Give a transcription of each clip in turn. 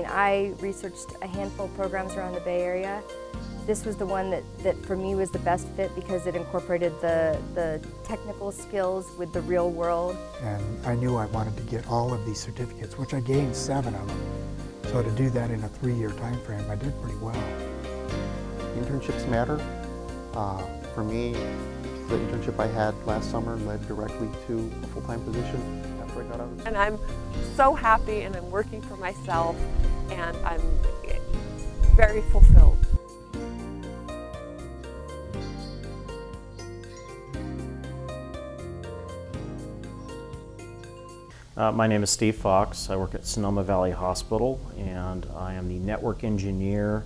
I researched a handful of programs around the Bay Area, this was the one that for me was the best fit because it incorporated the technical skills with the real world. And I knew I wanted to get all of these certificates, which I gained 7 of them. So to do that in a 3-year time frame, I did pretty well. Internships matter. For me, the internship I had last summer led directly to a full-time position after I got out. And I'm so happy, and I'm working for myself, and I'm very fulfilled. My name is Steve Fox. I work at Sonoma Valley Hospital, and I am the network engineer.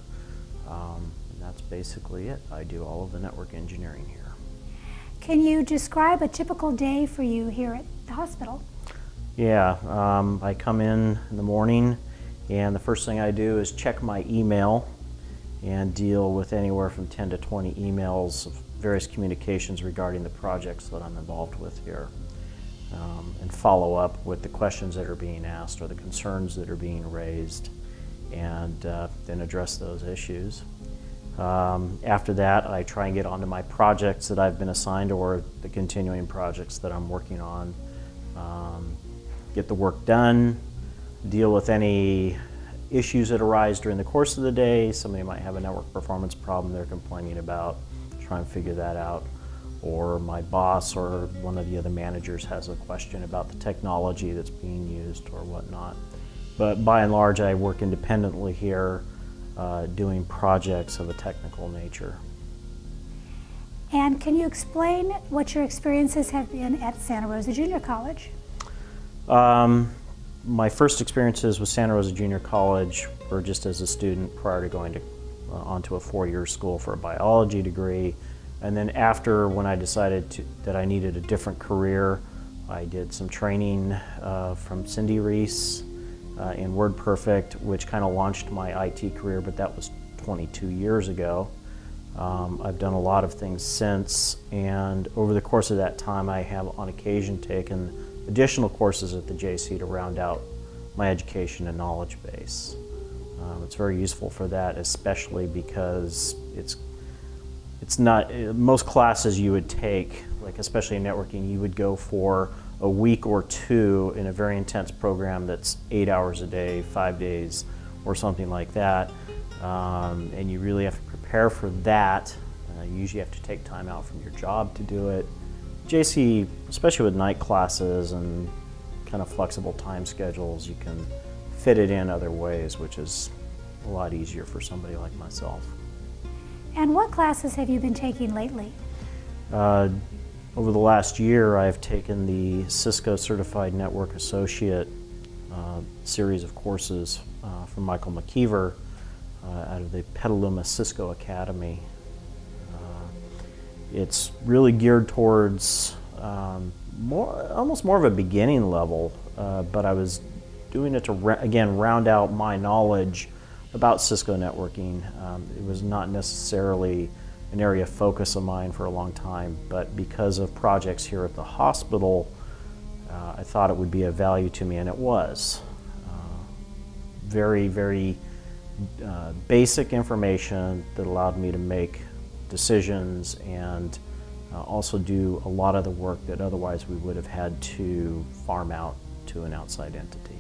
And that's basically it. I do all of the network engineering here. Can you describe a typical day for you here at the hospital? Yeah, I come in the morning, and the first thing I do is check my email and deal with anywhere from 10 to 20 emails of various communications regarding the projects that I'm involved with here. And follow up with the questions that are being asked or the concerns that are being raised, and then address those issues. After that, I try and get onto my projects that I've been assigned or the continuing projects that I'm working on. Get the work done, deal with any issues that arise during the course of the day. Somebody might have a network performance problem they're complaining about, try and figure that out. Or my boss or one of the other managers has a question about the technology that's being used or whatnot. But by and large, I work independently here doing projects of a technical nature. And can you explain what your experiences have been at Santa Rosa Junior College? My first experiences with Santa Rosa Junior College were just as a student prior to going to, onto a 4-year school for a biology degree. And then after, when I decided that I needed a different career, I did some training from Cindy Reese in WordPerfect, which kind of launched my IT career, but that was 22 years ago. I've done a lot of things since, and over the course of that time I have on occasion taken additional courses at the JC to round out my education and knowledge base. It's very useful for that, especially because it's not, most classes you would take, like especially in networking, you would go for a week or 2 in a very intense program that's 8 hours a day, 5 days, or something like that. And you really have to prepare for that. You usually have to take time out from your job to do it. JC, especially with night classes and kind of flexible time schedules, you can fit it in other ways, which is a lot easier for somebody like myself. And what classes have you been taking lately? Over the last year, I've taken the Cisco Certified Network Associate series of courses from Michael McKeever out of the Petaluma Cisco Academy. It's really geared towards almost more of a beginning level, but I was doing it to, again, round out my knowledge about Cisco networking. It was not necessarily an area of focus of mine for a long time, but because of projects here at the hospital, I thought it would be of value to me, and it was. Very, very basic information that allowed me to make decisions and also do a lot of the work that otherwise we would have had to farm out to an outside entity.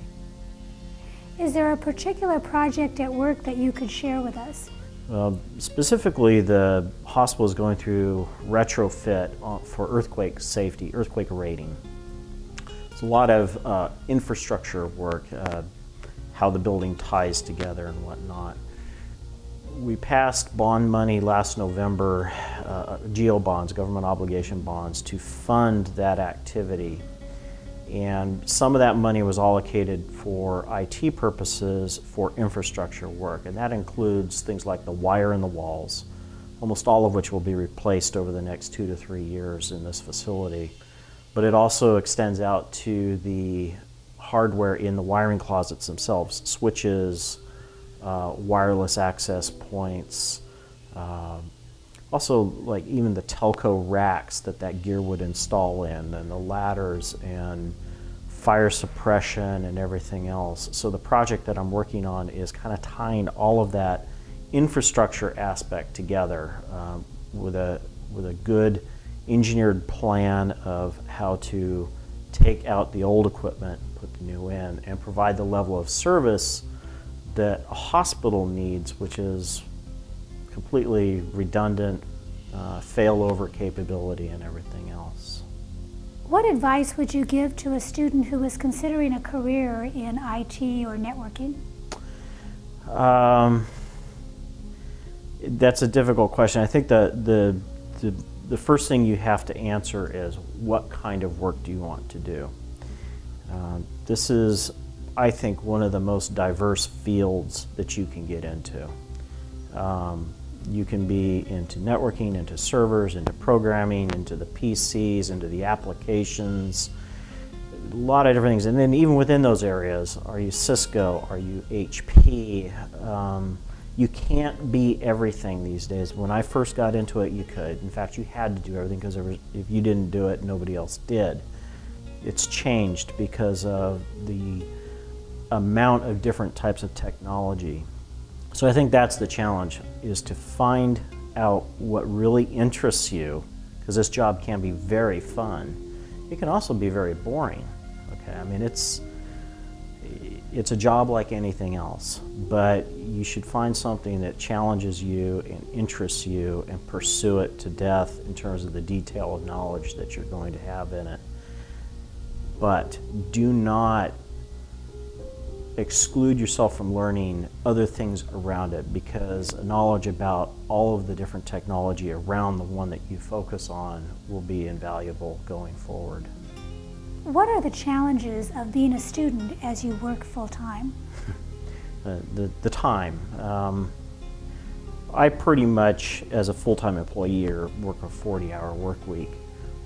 Is there a particular project at work that you could share with us? Specifically, the hospital is going through retrofit for earthquake safety, earthquake rating. It's a lot of infrastructure work, how the building ties together and whatnot. We passed bond money last November, GO bonds, government obligation bonds, to fund that activity. And some of that money was allocated for IT purposes for infrastructure work, and that includes things like the wire in the walls, almost all of which will be replaced over the next 2 to 3 years in this facility. But it also extends out to the hardware in the wiring closets themselves, switches, wireless access points, also like even the telco racks that gear would install in, and the ladders and fire suppression and everything else. So the project that I'm working on is kind of tying all of that infrastructure aspect together with a good engineered plan of how to take out the old equipment, put the new in, and provide the level of service that a hospital needs, which is completely redundant, failover capability and everything else. What advice would you give to a student who is considering a career in IT or networking? That's a difficult question. I think the first thing you have to answer is, what kind of work do you want to do? This is, I think, one of the most diverse fields that you can get into. You can be into networking, into servers, into programming, into the PCs, into the applications, a lot of different things. And then even within those areas, are you Cisco, are you HP? You can't be everything these days. When I first got into it, you could. In fact, you had to do everything, because if you didn't do it, nobody else did. It's changed because of the amount of different types of technology. So I think that's the challenge, is to find out what really interests you, because this job can be very fun. It can also be very boring. Okay, I mean, it's a job like anything else, but you should find something that challenges you and interests you and pursue it to death in terms of the detail of knowledge that you're going to have in it. But do not exclude yourself from learning other things around it, because knowledge about all of the different technology around the one that you focus on will be invaluable going forward. What are the challenges of being a student as you work full-time? The time. I pretty much, as a full-time employee, work a 40-hour work week,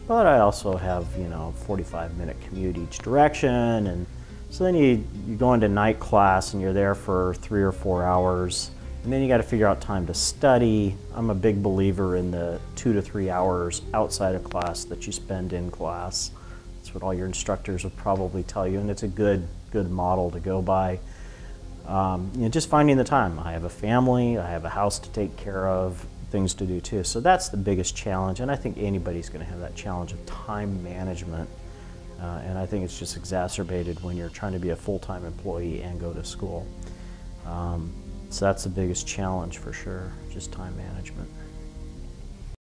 but I also have, 45-minute commute each direction, and so then you go into night class and you're there for 3 or 4 hours, and then you got to figure out time to study. I'm a big believer in the 2 to 3 hours outside of class that you spend in class. That's what all your instructors will probably tell you, and it's a good model to go by. Just finding the time. I have a family, I have a house to take care of, things to do too. So that's the biggest challenge, and I think anybody's going to have that challenge of time management. And I think it's just exacerbated when you're trying to be a full-time employee and go to school. So that's the biggest challenge for sure, just time management.